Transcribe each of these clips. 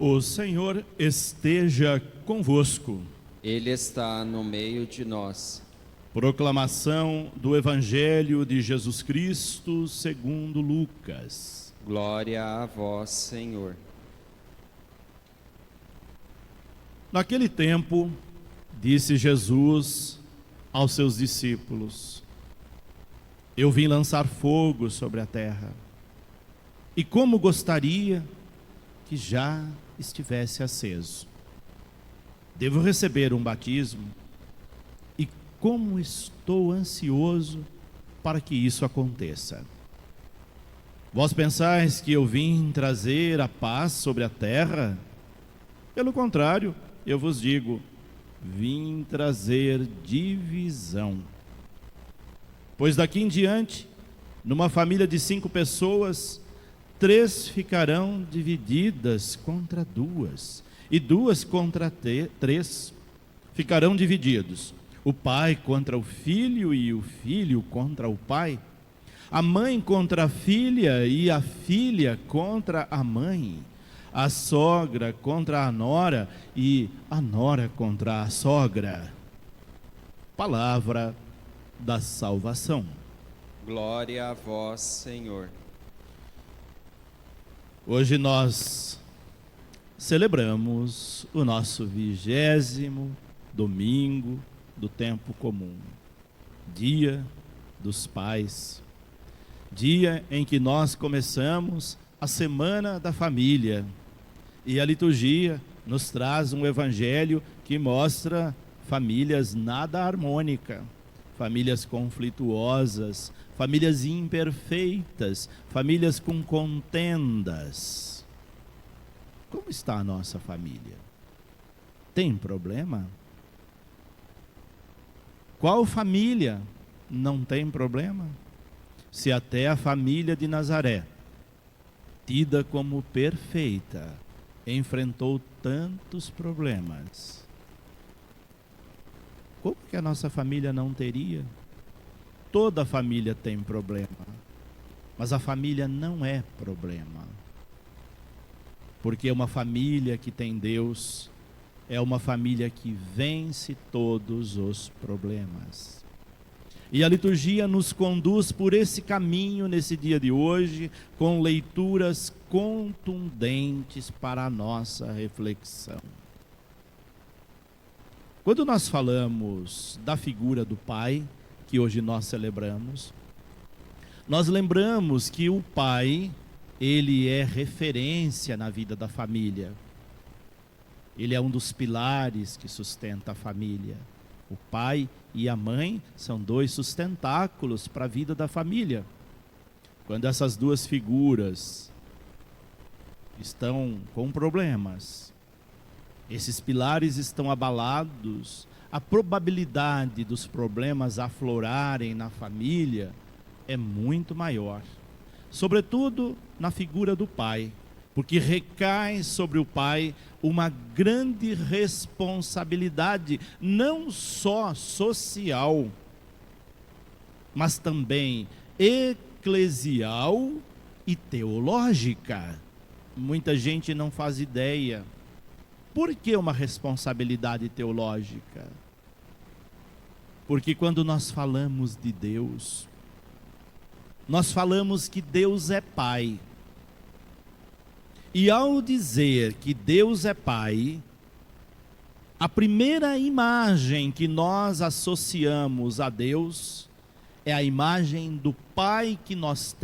O Senhor esteja convosco. Ele está no meio de nós. Proclamação do Evangelho de Jesus Cristo segundo Lucas. Glória a vós, Senhor. Naquele tempo, disse Jesus aos seus discípulos: Eu vim lançar fogo sobre a terra, e como gostaria que já estivesse aceso. Devo receber um batismo, e como estou ansioso para que isso aconteça. Vós pensais que eu vim trazer a paz sobre a terra? Pelo contrário, eu vos digo, vim trazer divisão. Pois daqui em diante, numa família de 5 pessoas, 3 ficarão divididas contra 2, e 2 contra 3 ficarão divididos. O pai contra o filho, e o filho contra o pai. A mãe contra a filha, e a filha contra a mãe. A sogra contra a nora, e a nora contra a sogra. Palavra da salvação. Glória a vós, Senhor. Hoje nós celebramos o nosso 20º domingo do tempo comum, Dia dos Pais, dia em que nós começamos a Semana da Família, e a liturgia nos traz um evangelho que mostra famílias nada harmônicas, famílias conflituosas, famílias imperfeitas, famílias com contendas. Como está a nossa família? Tem problema? Qual família não tem problema? Se até a família de Nazaré, tida como perfeita, enfrentou tantos problemas, como que a nossa família não teria? Toda família tem problema, mas a família não é problema. Porque uma família que tem Deus é uma família que vence todos os problemas. E a liturgia nos conduz por esse caminho nesse dia de hoje, com leituras contundentes para a nossa reflexão. Quando nós falamos da figura do pai, que hoje nós celebramos, nós lembramos que o pai, ele é referência na vida da família. Ele é um dos pilares que sustenta a família. O pai e a mãe são 2 sustentáculos para a vida da família. Quando essas 2 figuras estão com problemas, esses pilares estão abalados, a probabilidade dos problemas aflorarem na família é muito maior. Sobretudo na figura do pai, porque recai sobre o pai uma grande responsabilidade, não só social, mas também eclesial e teológica. Muita gente não faz ideia. Por que uma responsabilidade teológica? Porque quando nós falamos de Deus, nós falamos que Deus é Pai. E ao dizer que Deus é Pai, a primeira imagem que nós associamos a Deus é a imagem do Pai que nós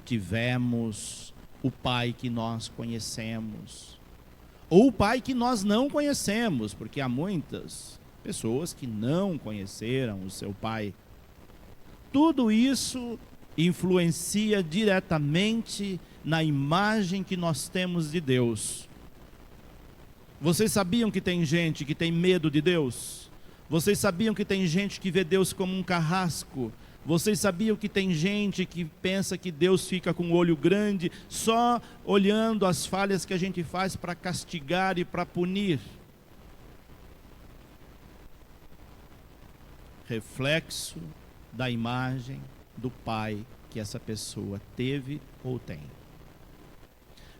tivemos, o Pai que nós conhecemos. Ou o pai que nós não conhecemos, porque há muitas pessoas que não conheceram o seu pai. Tudo isso influencia diretamente na imagem que nós temos de Deus. Vocês sabiam que tem gente que tem medo de Deus? Vocês sabiam que tem gente que vê Deus como um carrasco? Vocês sabiam que tem gente que pensa que Deus fica com o olho grande, só olhando as falhas que a gente faz para castigar e para punir? Reflexo da imagem do pai que essa pessoa teve ou tem.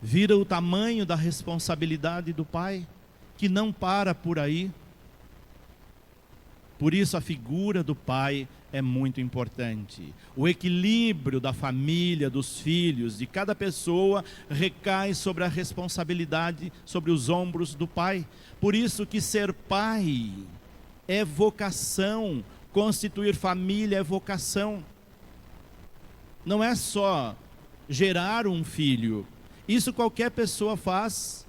Vira o tamanho da responsabilidade do pai, que não para por aí. Por isso a figura do pai é muito importante. O equilíbrio da família, dos filhos, de cada pessoa recai sobre a responsabilidade, sobre os ombros do pai. Por isso que ser pai é vocação, constituir família é vocação. Não é só gerar um filho, isso qualquer pessoa faz.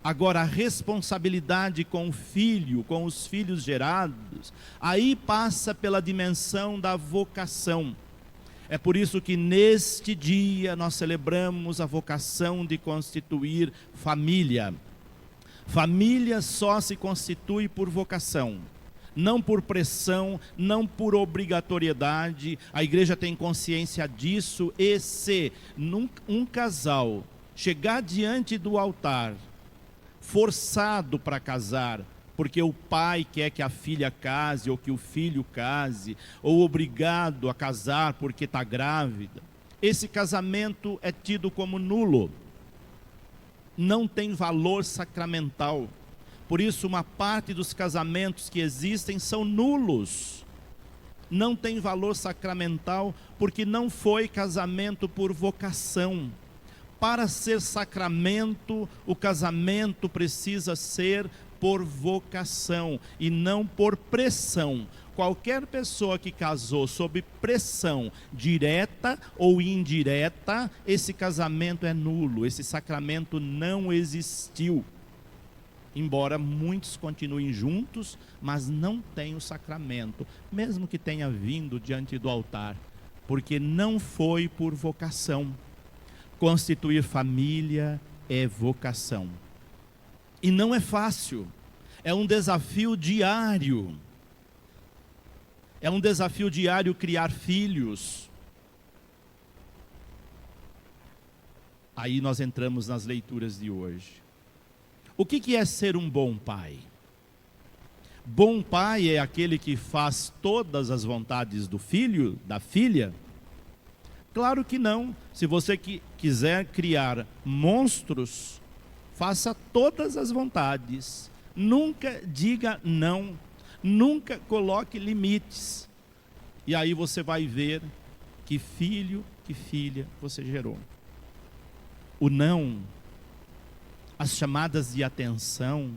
Agora, a responsabilidade com o filho, com os filhos gerados, aí passa pela dimensão da vocação. É por isso que neste dia nós celebramos a vocação de constituir família. Família só se constitui por vocação, não por pressão, não por obrigatoriedade. A igreja tem consciência disso. E se um casal chegar diante do altar forçado para casar, porque o pai quer que a filha case, ou que o filho case, ou obrigado a casar porque está grávida, esse casamento é tido como nulo, não tem valor sacramental. Por isso uma parte dos casamentos que existem são nulos, não tem valor sacramental, porque não foi casamento por vocação. Para ser sacramento, o casamento precisa ser por vocação e não por pressão. Qualquer pessoa que casou sob pressão, direta ou indireta, esse casamento é nulo, esse sacramento não existiu. Embora muitos continuem juntos, mas não tem o sacramento, mesmo que tenha vindo diante do altar, porque não foi por vocação. Constituir família é vocação. E não é fácil, é um desafio diário. É um desafio diário criar filhos. Aí nós entramos nas leituras de hoje. O que é ser um bom pai? Bom pai é aquele que faz todas as vontades do filho, da filha? Claro que não. Se você quiser criar monstros, faça todas as vontades. Nunca diga não. Nunca coloque limites. E aí você vai ver que filho, que filha você gerou. O não, as chamadas de atenção,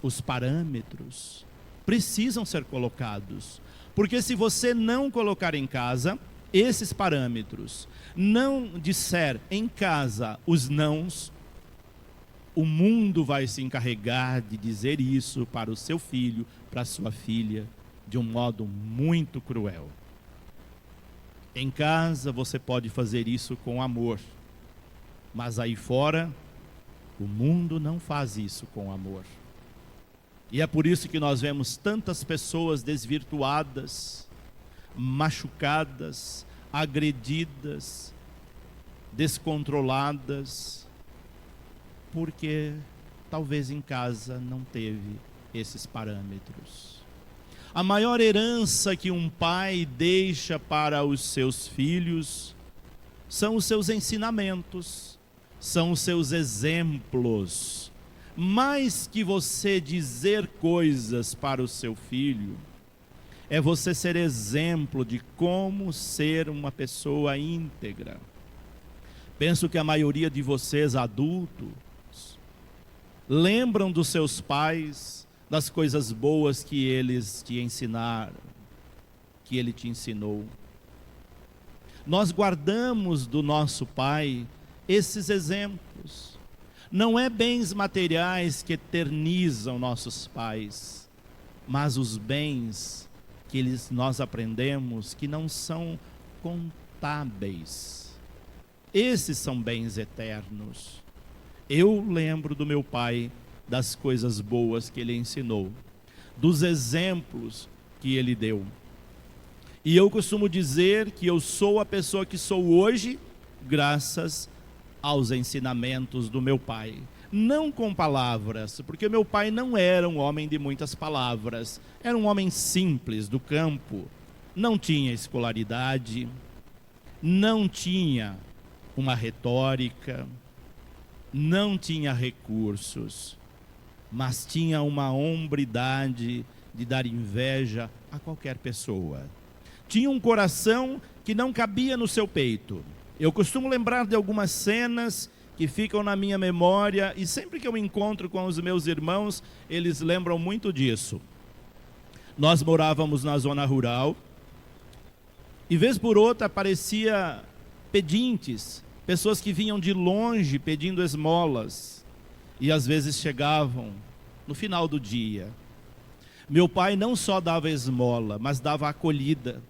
os parâmetros precisam ser colocados. Porque se você não colocar em casa esses parâmetros, não disser em casa os nãos, o mundo vai se encarregar de dizer isso para o seu filho, para a sua filha, de um modo muito cruel. Em casa você pode fazer isso com amor, mas aí fora, o mundo não faz isso com amor. E é por isso que nós vemos tantas pessoas desvirtuadas, machucadas, agredidas, descontroladas, porque talvez em casa não teve esses parâmetros. A maior herança que um pai deixa para os seus filhos são os seus ensinamentos, são os seus exemplos. Mais que você dizer coisas para o seu filho, é você ser exemplo de como ser uma pessoa íntegra. Penso que a maioria de vocês adultos lembram dos seus pais, das coisas boas que eles te ensinaram, que ele te ensinou. Nós guardamos do nosso pai esses exemplos. Não é bens materiais que eternizam nossos pais, mas os bens que nós aprendemos que não são contábeis. Esses são bens eternos. Eu lembro do meu pai, das coisas boas que ele ensinou, dos exemplos que ele deu. E eu costumo dizer que eu sou a pessoa que sou hoje, graças aos ensinamentos do meu pai. Não com palavras, porque meu pai não era um homem de muitas palavras. Era um homem simples, do campo. Não tinha escolaridade, não tinha uma retórica, não tinha recursos, mas tinha uma hombridade de dar inveja a qualquer pessoa. Tinha um coração que não cabia no seu peito. Eu costumo lembrar de algumas cenas que ficam na minha memória, e sempre que eu encontro com os meus irmãos, eles lembram muito disso. Nós morávamos na zona rural, e vez por outra aparecia pedintes, pessoas que vinham de longe pedindo esmolas, e às vezes chegavam no final do dia. Meu pai não só dava esmola, mas dava acolhida.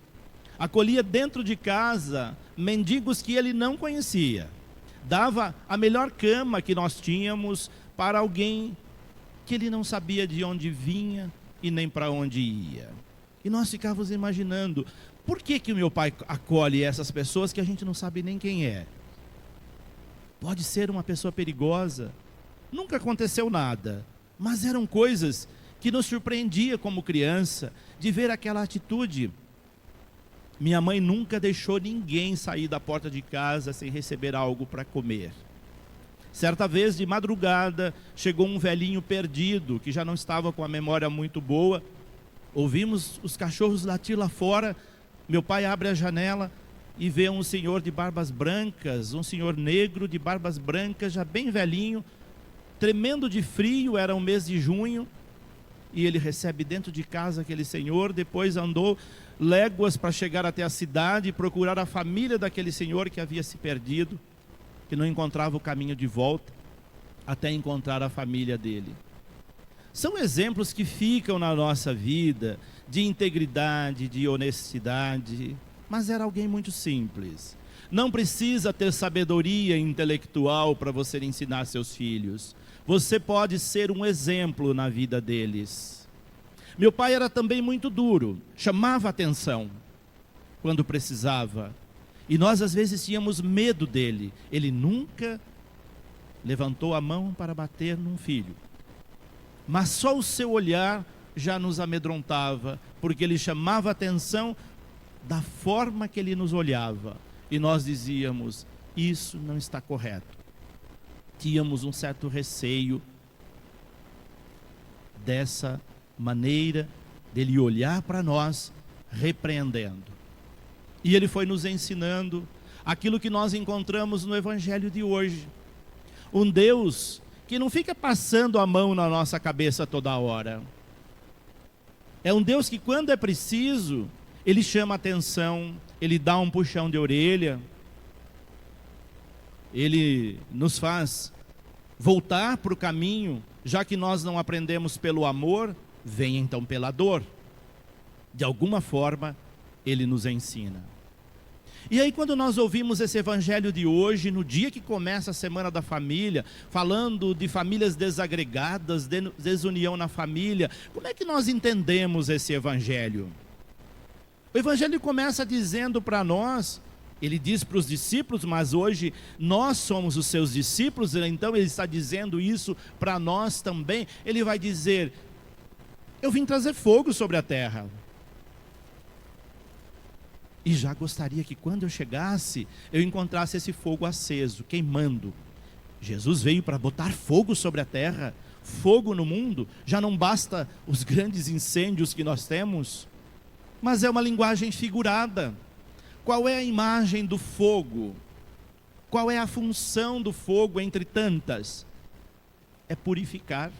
Acolhia dentro de casa mendigos que ele não conhecia. Dava a melhor cama que nós tínhamos para alguém que ele não sabia de onde vinha e nem para onde ia. E nós ficávamos imaginando, por que o meu pai acolhe essas pessoas que a gente não sabe nem quem é? Pode ser uma pessoa perigosa. Nunca aconteceu nada, mas eram coisas que nos surpreendia como criança, de ver aquela atitude. Minha mãe nunca deixou ninguém sair da porta de casa sem receber algo para comer. Certa vez, de madrugada, chegou um velhinho perdido, que já não estava com a memória muito boa. Ouvimos os cachorros latir lá fora. Meu pai abre a janela e vê um senhor de barbas brancas, um senhor negro de barbas brancas, já bem velhinho, tremendo de frio, era um mês de junho, e ele recebe dentro de casa aquele senhor. Depois andou léguas para chegar até a cidade e procurar a família daquele senhor que havia se perdido, que não encontrava o caminho de volta, até encontrar a família dele. São exemplos que ficam na nossa vida, de integridade, de honestidade, mas era alguém muito simples. Não precisa ter sabedoria intelectual para você ensinar seus filhos. Você pode ser um exemplo na vida deles. Meu pai era também muito duro, chamava atenção quando precisava. E nós às vezes tínhamos medo dele. Ele nunca levantou a mão para bater num filho. Mas só o seu olhar já nos amedrontava, porque ele chamava atenção da forma que ele nos olhava. E nós dizíamos, isso não está correto. Tínhamos um certo receio dessa maneira dele olhar para nós, repreendendo. E ele foi nos ensinando aquilo que nós encontramos no Evangelho de hoje. Um Deus que não fica passando a mão na nossa cabeça toda hora. É um Deus que, quando é preciso, ele chama atenção, ele dá um puxão de orelha, ele nos faz voltar para o caminho. Já que nós não aprendemos pelo amor, vem então pela dor. De alguma forma, ele nos ensina. E aí, quando nós ouvimos esse evangelho de hoje, no dia que começa a Semana da Família, falando de famílias desagregadas, desunião na família, como é que nós entendemos esse evangelho? O evangelho começa dizendo para nós, ele diz para os discípulos, mas hoje nós somos os seus discípulos, então ele está dizendo isso para nós também. Ele vai dizer, eu vim trazer fogo sobre a terra. E já gostaria que quando eu chegasse, eu encontrasse esse fogo aceso, queimando. Jesus veio para botar fogo sobre a terra, fogo no mundo. Já não basta os grandes incêndios que nós temos, mas é uma linguagem figurada. Qual é a imagem do fogo? Qual é a função do fogo entre tantas? É purificar.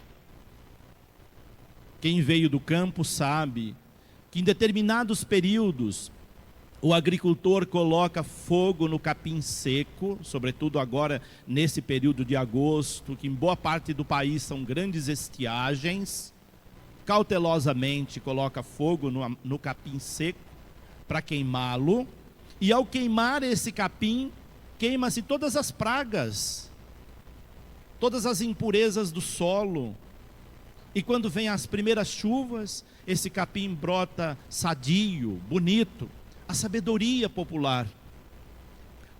Quem veio do campo sabe que em determinados períodos o agricultor coloca fogo no capim seco, sobretudo agora nesse período de agosto, que em boa parte do país são grandes estiagens. Cautelosamente coloca fogo no capim seco para queimá-lo. E ao queimar esse capim, queima-se todas as pragas, todas as impurezas do solo. E quando vem as primeiras chuvas, esse capim brota sadio, bonito. A sabedoria popular.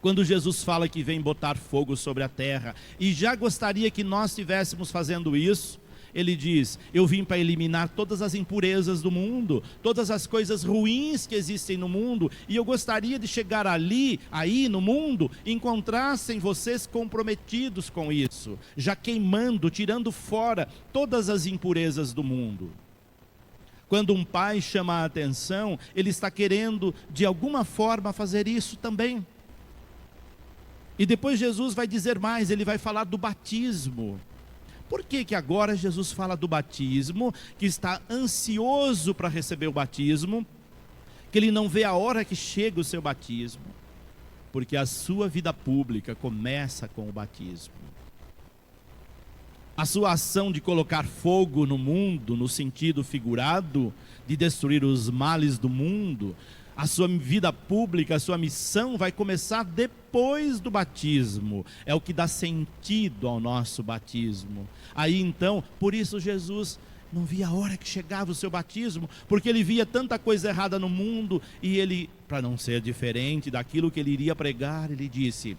Quando Jesus fala que vem botar fogo sobre a terra, e já gostaria que nós estivéssemos fazendo isso, ele diz: eu vim para eliminar todas as impurezas do mundo, todas as coisas ruins que existem no mundo, e eu gostaria de chegar aí no mundo, encontrassem vocês comprometidos com isso, já queimando, tirando fora todas as impurezas do mundo. Quando um pai chama a atenção, ele está querendo de alguma forma fazer isso também. E depois Jesus vai dizer mais, ele vai falar do batismo. Por que agora Jesus fala do batismo, que está ansioso para receber o batismo, que ele não vê a hora que chega o seu batismo? Porque a sua vida pública começa com o batismo. A sua ação de colocar fogo no mundo, no sentido figurado, de destruir os males do mundo, a sua vida pública, a sua missão vai começar depois do batismo. É o que dá sentido ao nosso batismo. Aí então, por isso Jesus não via a hora que chegava o seu batismo, porque ele via tanta coisa errada no mundo, e ele, para não ser diferente daquilo que ele iria pregar, ele disse: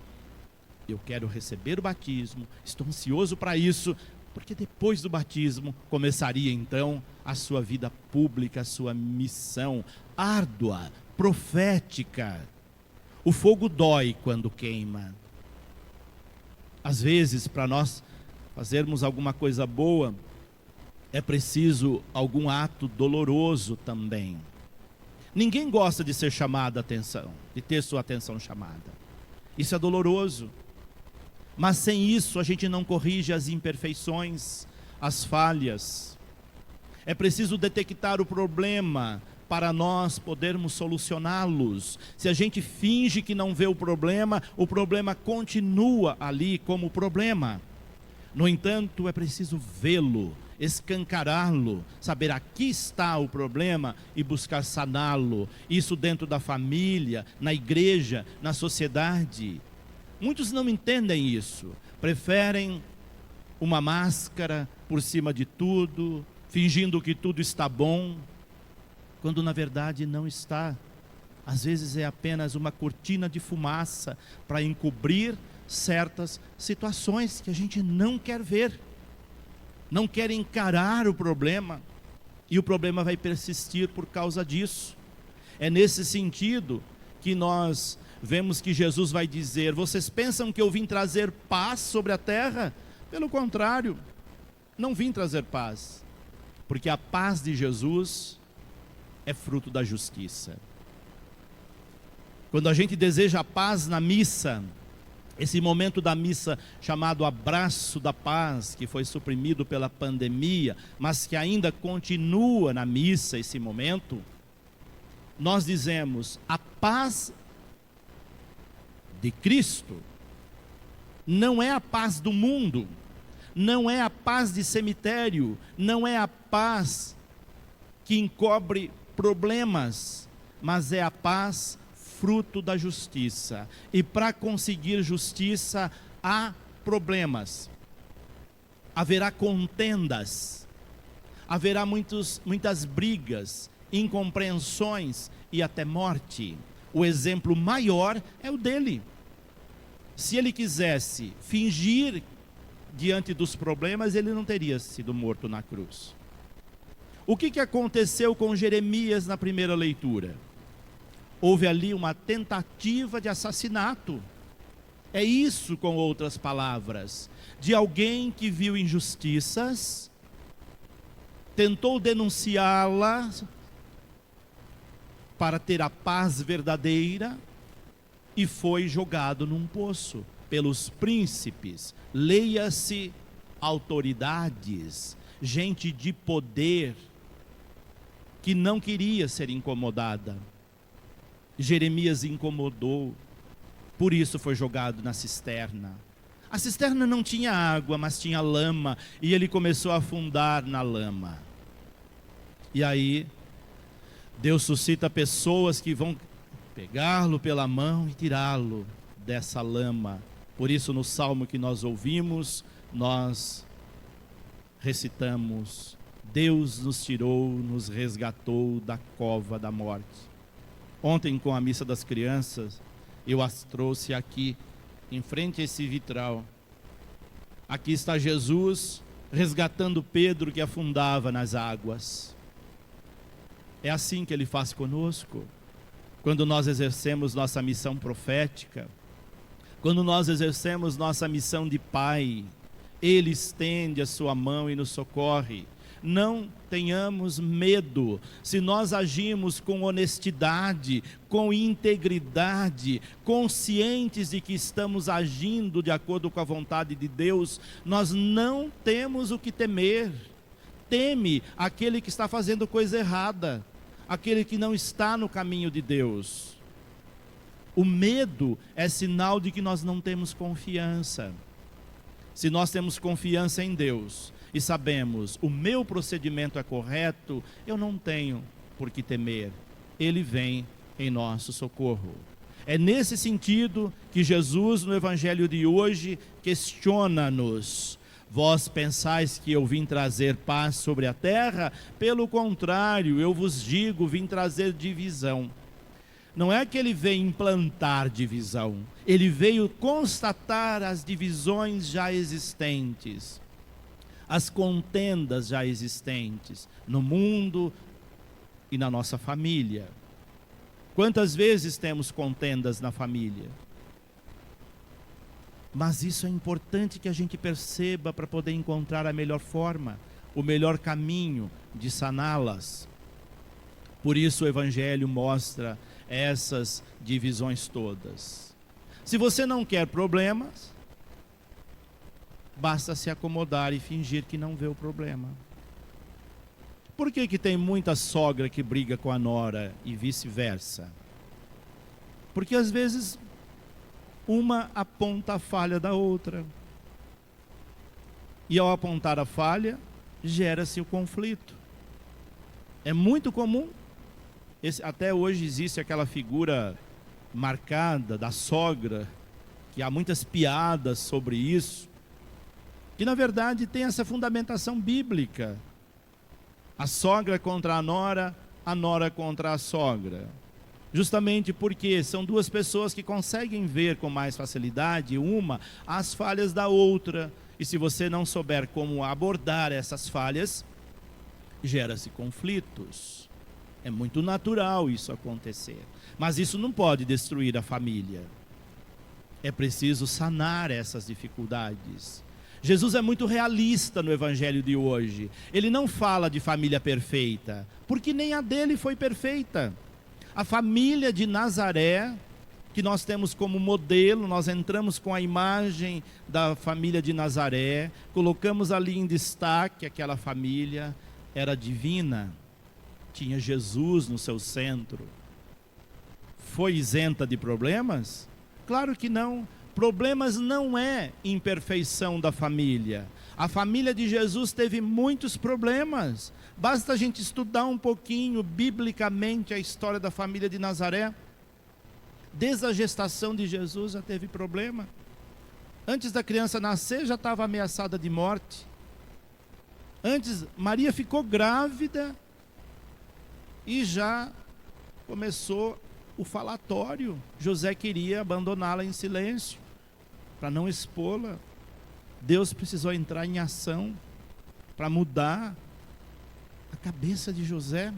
eu quero receber o batismo, estou ansioso para isso, porque depois do batismo começaria então a sua vida pública, a sua missão árdua, profética. O fogo dói quando queima. Às vezes, para nós fazermos alguma coisa boa, é preciso algum ato doloroso também. Ninguém gosta de ser chamado a atenção, de ter sua atenção chamada. Isso é doloroso. Mas sem isso a gente não corrige as imperfeições, as falhas. É preciso detectar o problema para nós podermos solucioná-los. Se a gente finge que não vê o problema continua ali como problema. No entanto, é preciso vê-lo, escancará-lo, saber aqui está o problema e buscar saná-lo. Isso dentro da família, na igreja, na sociedade. Muitos não entendem isso, preferem uma máscara por cima de tudo, fingindo que tudo está bom, quando na verdade não está. Às vezes é apenas uma cortina de fumaça para encobrir certas situações que a gente não quer ver, não quer encarar o problema, e o problema vai persistir por causa disso. É nesse sentido que nós vemos que Jesus vai dizer: vocês pensam que eu vim trazer paz sobre a terra? Pelo contrário, não vim trazer paz, porque a paz de Jesus é fruto da justiça. Quando a gente deseja a paz na missa, esse momento da missa chamado abraço da paz, que foi suprimido pela pandemia, mas que ainda continua na missa esse momento, nós dizemos: a paz de Cristo não é a paz do mundo, não é a paz de cemitério, não é a paz que encobre problemas, mas é a paz fruto da justiça. E para conseguir justiça há problemas, haverá contendas, haverá muitas brigas, incompreensões e até morte. O exemplo maior é o dele. Se ele quisesse fingir diante dos problemas, ele não teria sido morto na cruz. O que aconteceu com Jeremias na primeira leitura? Houve ali uma tentativa de assassinato. É isso, com outras palavras, de alguém que viu injustiças, tentou denunciá-las para ter a paz verdadeira, e foi jogado num poço pelos príncipes, leia-se autoridades, gente de poder, que não queria ser incomodada. Jeremias incomodou, por isso foi jogado na cisterna. A cisterna não tinha água, mas tinha lama, e ele começou a afundar na lama. E aí Deus suscita pessoas que vão pegá-lo pela mão e tirá-lo dessa lama. Por isso, no salmo que nós ouvimos, nós recitamos: Deus nos tirou, nos resgatou da cova da morte. Ontem, com a missa das crianças, eu as trouxe aqui, em frente a esse vitral. Aqui está Jesus resgatando Pedro que afundava nas águas. É assim que Ele faz conosco, quando nós exercemos nossa missão profética, quando nós exercemos nossa missão de Pai. Ele estende a sua mão e nos socorre. Não tenhamos medo. Se nós agimos com honestidade, com integridade, conscientes de que estamos agindo de acordo com a vontade de Deus, nós não temos o que temer. Teme aquele que está fazendo coisa errada, aquele que não está no caminho de Deus. O medo é sinal de que nós não temos confiança. Se nós temos confiança em Deus e sabemos, o meu procedimento é correto, eu não tenho por que temer. Ele vem em nosso socorro. É nesse sentido que Jesus, no Evangelho de hoje, questiona-nos. Vós pensais que eu vim trazer paz sobre a terra? Pelo contrário, eu vos digo, vim trazer divisão. Não é que ele veio implantar divisão, ele veio constatar as divisões já existentes, as contendas já existentes no mundo e na nossa família. Quantas vezes temos contendas na família? Mas isso é importante que a gente perceba para poder encontrar a melhor forma, o melhor caminho de saná-las. Por isso o Evangelho mostra essas divisões todas. Se você não quer problemas, basta se acomodar e fingir que não vê o problema. Por que tem muita sogra que briga com a nora e vice-versa? Porque às vezes uma aponta a falha da outra. E ao apontar a falha, gera-se o conflito. É muito comum. Até hoje existe aquela figura marcada da sogra, que há muitas piadas sobre isso, que na verdade tem essa fundamentação bíblica. A sogra contra a nora contra a sogra. Justamente porque são duas pessoas que conseguem ver com mais facilidade, uma, as falhas da outra. E se você não souber como abordar essas falhas, gera-se conflitos. É muito natural isso acontecer. Mas isso não pode destruir a família. É preciso sanar essas dificuldades. Jesus é muito realista no Evangelho de hoje. Ele não fala de família perfeita, porque nem a dele foi perfeita. A família de Nazaré, que nós temos como modelo, nós entramos com a imagem da família de Nazaré, colocamos ali em destaque aquela família, era divina. Tinha Jesus no seu centro. Foi isenta de problemas? Claro que não. Problemas não é imperfeição da família. A família de Jesus teve muitos problemas. Basta a gente estudar um pouquinho biblicamente a história da família de Nazaré. Desde a gestação de Jesus já teve problema. Antes da criança nascer já estava ameaçada de morte. Antes, Maria ficou grávida e já começou o falatório. José queria abandoná-la em silêncio, para não expô-la. Deus precisou entrar em ação para mudar a cabeça de José.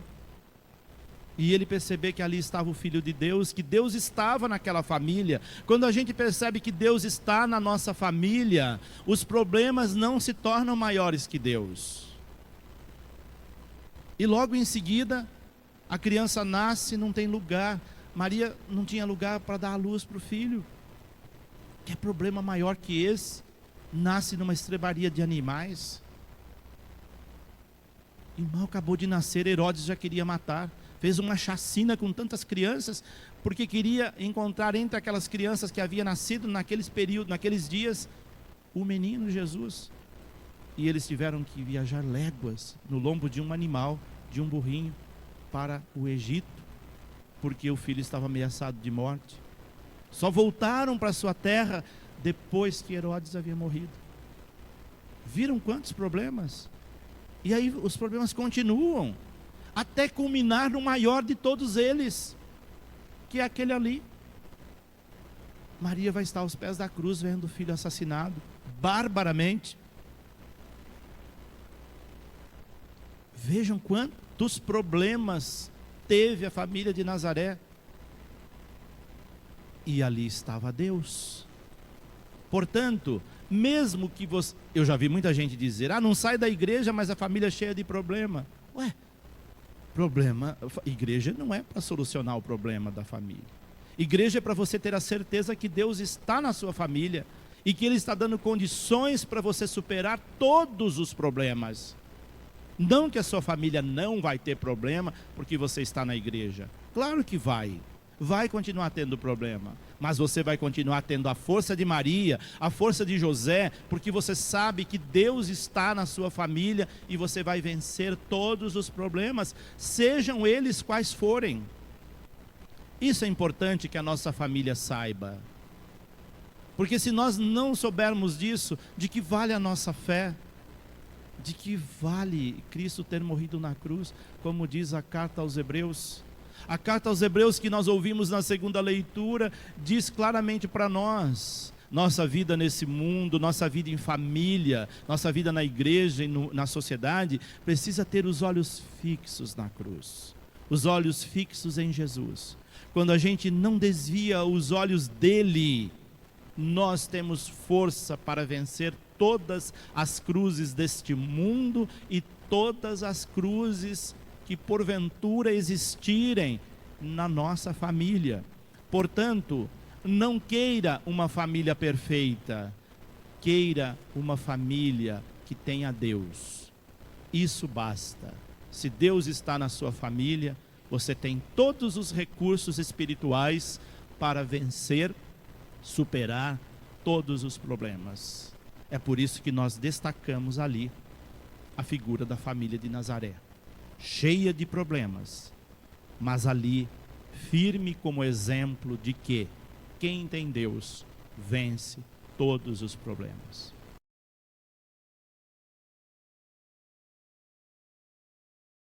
E ele perceber que ali estava o Filho de Deus, que Deus estava naquela família. Quando a gente percebe que Deus está na nossa família, os problemas não se tornam maiores que Deus. E logo em seguida, a criança nasce e não tem lugar. Maria não tinha lugar para dar a luz para o filho. Que problema maior que esse? Nasce numa estrebaria de animais. E mal acabou de nascer, Herodes já queria matar. Fez uma chacina com tantas crianças, porque queria encontrar entre aquelas crianças que haviam nascido naqueles períodos, naqueles dias, o menino Jesus. E eles tiveram que viajar léguas no lombo de um animal, de um burrinho, para o Egito, porque o filho estava ameaçado de morte. Só voltaram para sua terra depois que Herodes havia morrido. Viram quantos problemas? E aí os problemas continuam, até culminar no maior de todos eles, que é aquele ali. Maria vai estar aos pés da cruz vendo o filho assassinado, barbaramente. Vejam quantos problemas teve a família de Nazaré. E ali estava Deus. Portanto, mesmo que você... Eu já vi muita gente dizer, não sai da igreja, mas a família é cheia de problema. Ué, igreja não é para solucionar o problema da família. Igreja é para você ter a certeza que Deus está na sua família e que Ele está dando condições para você superar todos os problemas. Não que a sua família não vai ter problema porque você está na igreja. Claro que vai continuar tendo problema, mas você vai continuar tendo a força de Maria, a força de José, porque você sabe que Deus está na sua família e você vai vencer todos os problemas, sejam eles quais forem. Isso é importante que a nossa família saiba, porque se nós não soubermos disso, de que vale a nossa fé? De que vale Cristo ter morrido na cruz, como diz a carta aos Hebreus? A carta aos Hebreus que nós ouvimos na segunda leitura diz claramente para nós: nossa vida nesse mundo, nossa vida em família, nossa vida na igreja e na sociedade precisa ter os olhos fixos na cruz, os olhos fixos em Jesus. Quando a gente não desvia os olhos dele, nós temos força para vencer todas as cruzes deste mundo e todas as cruzes que porventura existirem na nossa família. Portanto, não queira uma família perfeita, queira uma família que tenha Deus. Isso basta. Se Deus está na sua família, você tem todos os recursos espirituais para vencer, superar todos os problemas. É por isso que nós destacamos ali a figura da família de Nazaré, cheia de problemas, mas ali firme como exemplo de que quem tem Deus vence todos os problemas.